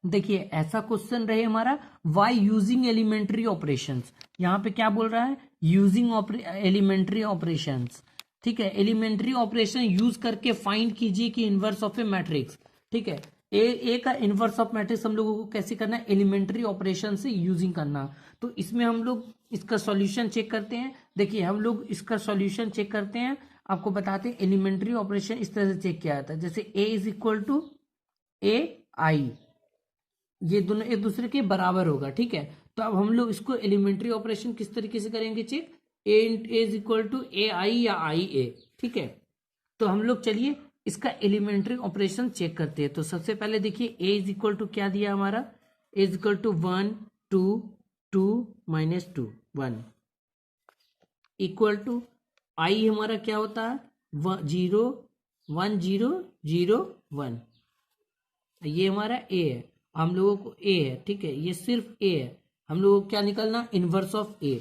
देखिए ऐसा क्वेश्चन रहे हमारा, वाई यूजिंग एलिमेंट्री ऑपरेशंस। यहाँ पे क्या बोल रहा है, यूजिंग एलिमेंट्री ऑपरेशंस। ठीक है, एलिमेंट्री ऑपरेशन यूज करके फाइंड कीजिए कि इनवर्स ऑफ ए मैट्रिक्स। ठीक है, ए का इनवर्स ऑफ मैट्रिक्स हम लोगों को कैसे करना है, एलिमेंट्री ऑपरेशन से यूजिंग करना। तो इसमें हम लोग इसका सॉल्यूशन चेक करते हैं। देखिए हम लोग इसका सॉल्यूशन चेक करते हैं, आपको बताते हैं एलिमेंट्री ऑपरेशन इस तरह से चेक किया जाता है। जैसे ए इज इक्वल टू ए आई, ये दोनों एक दूसरे के बराबर होगा। ठीक है, तो अब हम लोग इसको एलिमेंट्री ऑपरेशन किस तरीके से करेंगे check, A is equal to A I या आई ए। ठीक है, तो हम लोग चलिए इसका एलिमेंट्री ऑपरेशन चेक करते हैं। तो सबसे पहले देखिए ए इज इक्वल टू क्या दिया हमारा, A is equal to 1 2 2 -2 1 equal to I हमारा क्या होता है 0 1 0 0 1। ये हमारा ए है, हम लोगों को ए है। ठीक है, ये सिर्फ ए है, हम लोगों को क्या निकलना, इनवर्स ऑफ ए।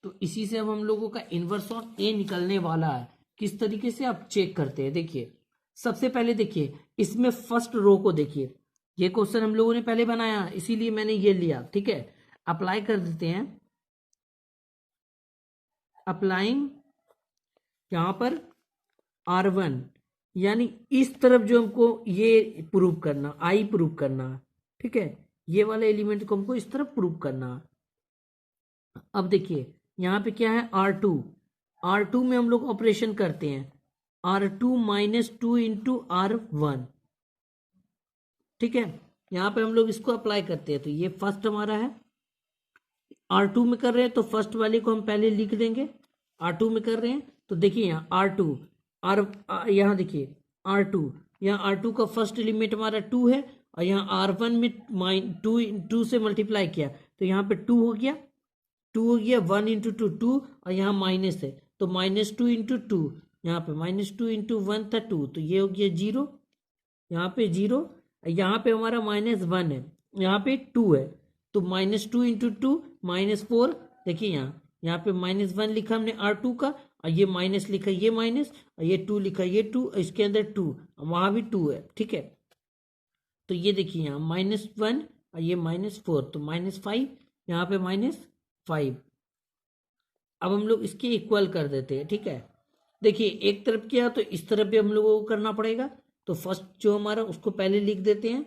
तो इसी से अब हम लोगों का इनवर्स ऑन ए निकलने वाला है। किस तरीके से आप चेक करते हैं, देखिए सबसे पहले देखिए इसमें फर्स्ट रो को देखिए, ये क्वेश्चन हम लोगों ने पहले बनाया इसीलिए मैंने ये लिया, ठीक है। अप्लाई कर देते हैं, अप्लाइंग यहां पर R1, यानी इस तरफ जो हमको ये प्रूव करना, आई प्रूव करना, ठीक है, ये वाले एलिमेंट को हमको इस तरफ प्रूव करना। अब देखिए यहाँ पे क्या है, R2 में हम लोग ऑपरेशन करते हैं, R2 माइनस 2 इंटू R1, ठीक है। यहाँ पे हम लोग इसको अप्लाई करते हैं, तो ये फर्स्ट हमारा है, R2 में कर रहे हैं तो फर्स्ट वाले को हम पहले लिख देंगे, R2 में कर रहे हैं तो देखिए यहाँ यहाँ देखिए R2, यहाँ R2 का फर्स्ट एलिमेंट हमारा 2 है, और यहाँ R1 में 2 से मल्टीप्लाई किया तो यहाँ पे 2 हो गया, 1 इंटू 2 और यहाँ माइनस है तो -2 इंटू 2, यहाँ पे -2 इंटू 1 था 2, तो ये हो गया 0, यहाँ पे 0, यहाँ पे हमारा -1 है, यहाँ पे 2 है, तो -2 इंटू 2 -4, देखिए यहाँ पे -1 लिखा हमने R2 का, और ये माइनस लिखा ये माइनस, और ये 2 लिखा ये 2, इसके अंदर 2, वहाँ भी 2 है, ठीक है। तो ये देखिए यहाँ -1 और ये -4, तो -5, यहाँ पे -5। अब हम लोग इसके इक्वल कर देते हैं, ठीक है। देखिए एक तरफ किया तो इस तरफ भी हम लोगों को करना पड़ेगा, तो फर्स्ट जो हमारा उसको पहले लिख देते हैं,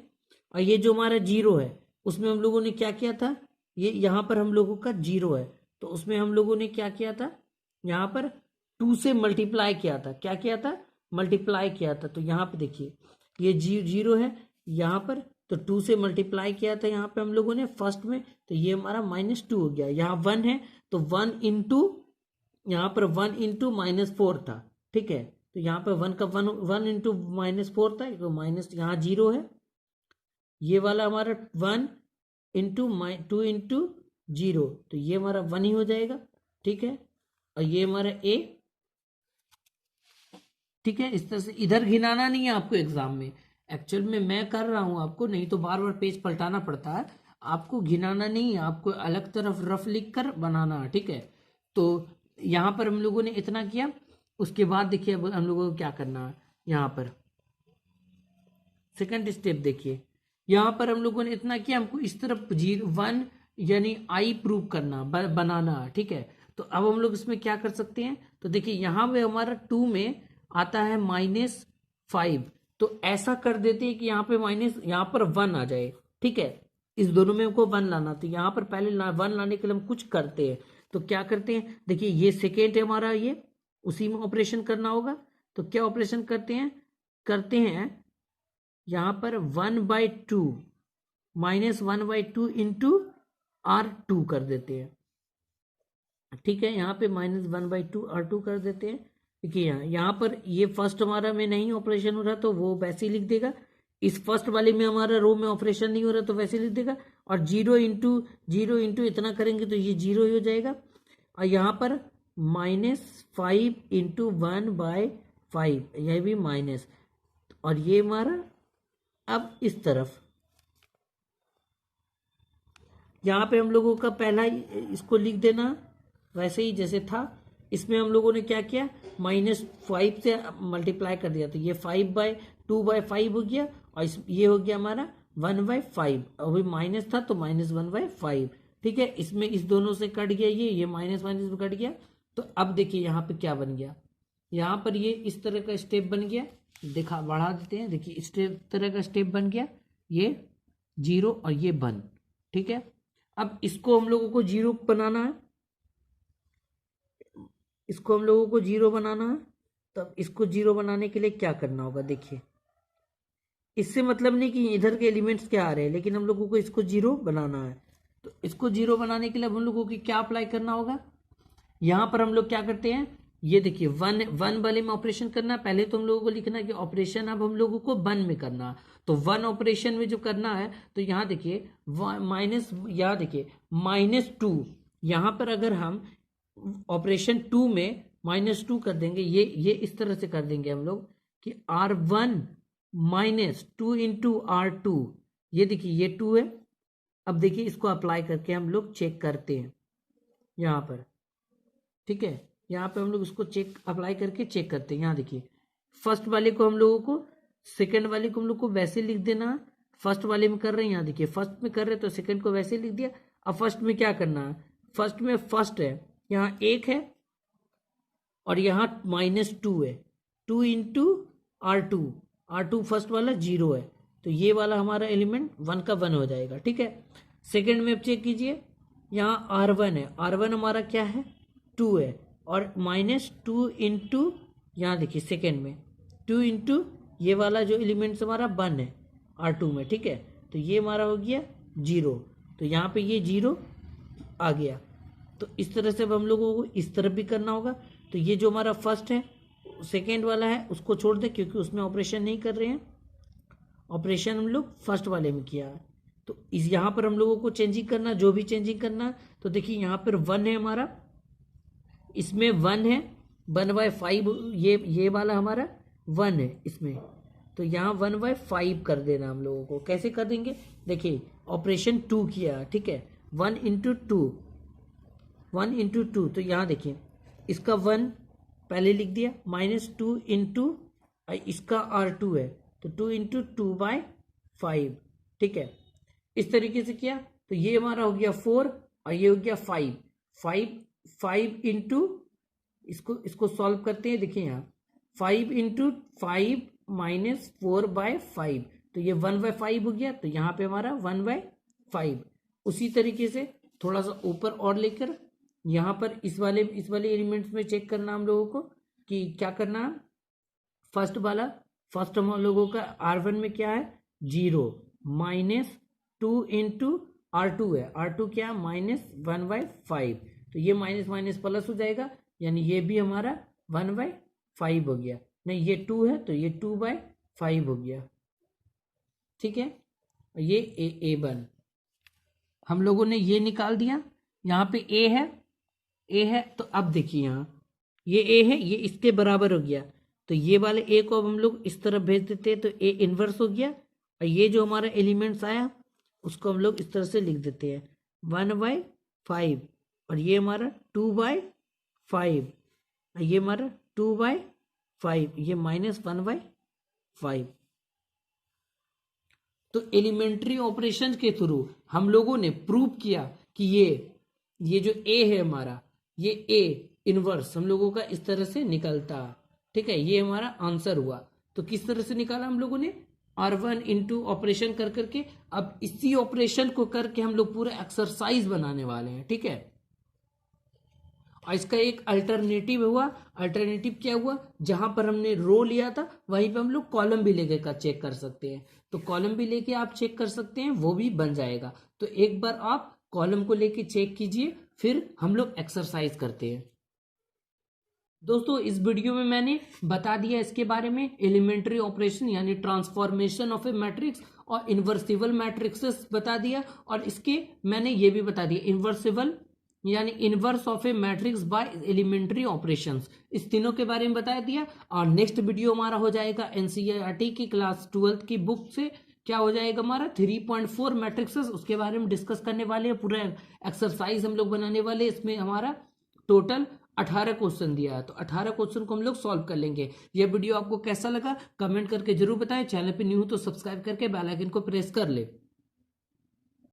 और ये जो हमारा 0 है उसमें हम लोगों ने क्या किया था, ये यहाँ पर हम लोगों का 0 है तो उसमें हम लोगों ने क्या किया था, यहाँ पर 2 से मल्टीप्लाई किया था, क्या किया था, मल्टीप्लाई किया था। तो यहाँ पे देखिए ये 0 है यहाँ पर, तो 2 से मल्टीप्लाई किया था यहाँ पे हम लोगों ने फर्स्ट में, तो ये हमारा -2 हो गया। यहाँ 1 है तो 1 इंटू, यहाँ पर 1 इंटू -4 था, ठीक है, तो यहाँ पर 1 का 1 इंटू -4 था, तो माइनस यहाँ 0 है, ये वाला हमारा 1 इंटू 2 इंटू 0, तो ये हमारा 1 ही हो जाएगा, ठीक है, और ये हमारा a, ठीक है। इस तरह से इधर घिनाना नहीं है आपको एग्जाम में, एक्चुअल में मैं कर रहा हूं आपको, नहीं तो बार बार पेज पलटाना पड़ता है, आपको घिनाना नहीं है, आपको अलग तरफ रफ लिख कर बनाना है, ठीक है। तो यहाँ पर हम लोगों ने इतना किया, उसके बाद देखिए अब हम लोगों को क्या करना है, यहाँ पर सेकंड स्टेप देखिए, यहाँ पर हम लोगों ने इतना किया, हमको इस तरफ 1 यानी आई प्रूव करना, बनाना है, ठीक है। तो अब हम लोग इसमें क्या कर सकते हैं, तो देखिए यहाँ पे हमारा 2 में आता है -5, तो ऐसा कर देते हैं कि यहाँ पे यहाँ पर 1 आ जाए, ठीक है। इस दोनों में हमको 1 लाना, तो यहाँ पर पहले 1 लाने के लिए हम कुछ करते हैं, तो क्या करते हैं, देखिए ये सेकेंड है हमारा, ये उसी में ऑपरेशन करना होगा, तो क्या ऑपरेशन करते हैं यहाँ पर 1/2 -1/2 इंटू R2 कर देते हैं, ठीक है। यहाँ पे -1/2 R2 कर देते हैं, देखिए यहाँ पर ये फर्स्ट हमारा में नहीं ऑपरेशन हो रहा तो वो वैसे ही लिख देगा, इस फर्स्ट वाले में हमारा रो में ऑपरेशन नहीं हो रहा तो वैसे लिख देगा, और 0 इंटू इतना करेंगे तो ये 0 ही हो जाएगा, और यहाँ पर -5 इंटू 1/5, यह भी माइनस, और ये हमारा अब इस तरफ यहाँ पे हम लोगों का पहला इसको लिख देना वैसे ही जैसे था, इसमें हम लोगों ने क्या किया, -5 से मल्टीप्लाई कर दिया, तो ये 2/5 हो गया, और ये हो गया हमारा 1/5, अभी माइनस था तो -1/5, ठीक है। इसमें इस दोनों से कट गया, ये माइनस में कट गया, तो अब देखिए यहाँ पे क्या बन गया, यहाँ पर ये इस तरह का स्टेप बन गया, बढ़ा देते हैं, देखिए इस तरह का स्टेप बन गया, ये 0 और ये 1, ठीक है। अब इसको हम लोगों को 0 बनाना है, इसको हम लोगों को 0 बनाना है, तब इसको 0 बनाने के लिए क्या करना होगा, देखिए इससे मतलब नहीं कि इधर के एलिमेंट्स क्या आ रहे हैं, लेकिन हम लोगों को इसको 0 बनाना है, तो इसको 0 बनाने के लिए हम लोगों को क्या अप्लाई करना होगा, यहाँ पर हम लोग क्या करते हैं, ये देखिए 1 वाले में ऑपरेशन करना, पहले तो हम लोगों को लिखना है कि ऑपरेशन अब हम लोगों को 1 में करना, तो 1 ऑपरेशन में जो करना है, तो यहाँ देखिए यहाँ देखिए -2, यहाँ पर अगर हम ऑपरेशन 2 में -2 कर देंगे, ये इस तरह से कर देंगे हम लोग कि R1 -2 इंटू R2, ये देखिए ये 2 है, अब देखिए इसको अप्लाई करके हम लोग चेक करते हैं, यहाँ पर ठीक है। यहाँ पे हम लोग इसको चेक अप्लाई करके चेक करते हैं। यहाँ देखिए फर्स्ट वाले को हम लोगों को, सेकंड वाले को हम लोग को वैसे लिख देना। फर्स्ट वाले में कर रहे हैं, यहाँ देखिए फर्स्ट में कर रहे हैं तो सेकंड को वैसे लिख दिया। अब फर्स्ट में क्या करना है, फर्स्ट में फर्स्ट है, यहाँ 1 है और यहाँ -2 है, 2 इंटू R2 फर्स्ट वाला 0 है, तो ये वाला हमारा एलिमेंट 1 का 1 हो जाएगा। ठीक है। सेकंड में अब चेक कीजिए, यहाँ R1 है, R1 हमारा क्या है 2 है और -2 इंटू, यहाँ देखिए सेकंड में 2 इंटू ये वाला जो एलिमेंट्स हमारा 1 है R2 में। ठीक है, तो ये हमारा हो गया 0, तो यहाँ पे ये 0 आ गया। तो इस तरह से अब हम लोगों को इस तरफ भी करना होगा। तो ये जो हमारा फर्स्ट है, सेकेंड वाला है, उसको छोड़ दे क्योंकि उसमें ऑपरेशन नहीं कर रहे हैं, ऑपरेशन हम लोग फर्स्ट वाले में किया है। तो इस यहाँ पर हम लोगों को चेंजिंग करना, जो भी चेंजिंग करना। तो देखिए यहाँ पर 1 है हमारा, इसमें 1 है 1/5, ये वाला हमारा 1 है इसमें, तो यहाँ 1/5 कर देना हम लोगों को। कैसे कर देंगे, देखिए ऑपरेशन 2 किया, ठीक है, 1 इंटू 2, तो यहाँ देखिए इसका 1 पहले लिख दिया, -2 इंटू इसका R2 है तो 2 इंटू 2/5। ठीक है, इस तरीके से किया तो ये हमारा हो गया 4 और ये हो गया 5 इंटू, इसको सॉल्व करते हैं। देखिए यहाँ 5 इंटू 5 -4/5, तो ये 1/5 हो गया, तो यहाँ पे हमारा 1/5। उसी तरीके से थोड़ा सा ऊपर और लेकर यहाँ पर इस वाले एलिमेंट्स में चेक करना हम लोगों को कि क्या करना है। फर्स्ट हम लोगों का R1 में क्या है 0, -2 इंटू R2 है, R2 क्या -1/5, तो ये माइनस प्लस हो जाएगा, यानी ये भी हमारा 1/5 हो गया। नहीं, ये 2 है तो ये 2/5 हो गया। ठीक है, ये A1 हम लोगों ने ये निकाल दिया। यहाँ पे A है, तो अब देखिए यहाँ ये A है, ये इसके बराबर हो गया, तो ये वाले A को अब हम लोग इस तरफ भेज देते हैं, तो A इनवर्स हो गया। और ये जो हमारा एलिमेंट्स आया उसको हम लोग इस तरह से लिख देते हैं 1/5, और ये हमारा 2/5, ये हमारा 2/5, ये -1/5। तो एलिमेंट्री ऑपरेशन के थ्रू हम लोगों ने प्रूव किया कि ये जो A है हमारा, ये A इनवर्स हम लोगों का इस तरह से निकलता। ठीक है, ये हमारा आंसर हुआ। तो किस तरह से निकाला हम लोगों ने, R1 इंटू ऑपरेशन कर करके। अब इसी ऑपरेशन को करके हम लोग पूरा एक्सरसाइज बनाने वाले हैं। ठीक है, और इसका एक अल्टरनेटिव हुआ। अल्टरनेटिव क्या हुआ, जहां पर हमने रो लिया था वहीं पे हम लोग कॉलम भी लेके का चेक कर सकते हैं। तो कॉलम भी लेके आप चेक कर सकते हैं, वो भी बन जाएगा। तो एक बार आप कॉलम को लेके चेक कीजिए, फिर हम लोग एक्सरसाइज करते हैं। दोस्तों इस वीडियो में मैंने बता दिया इसके बारे में, एलिमेंट्री ऑपरेशन यानी ट्रांसफॉर्मेशन ऑफ ए मैट्रिक्स और इन्वर्सिबल मैट्रिक्सेस बता दिया, और इसके मैंने ये भी बता दिया इन्वर्सिबल यानी inverse of a matrix by elementary operations, इस तीनों के बारे में बता दिया। और नेक्स्ट वीडियो हमारा हो जाएगा एनसीईआरटी की क्लास 12 की बुक से, क्या हो जाएगा हमारा 3.4 मैट्रिक्सेस, उसके बारे में डिस्कस करने वाले हैं। पूरा एक्सरसाइज हम लोग बनाने वाले, इसमें हमारा टोटल 18 क्वेश्चन दिया है, तो 18 क्वेश्चन को हम लोग सॉल्व कर लेंगे। यह वीडियो आपको कैसा लगा कमेंट करके जरूर बताएं। चैनल पे न्यू हो तो सब्सक्राइब करके बेल आइकन को प्रेस कर ले।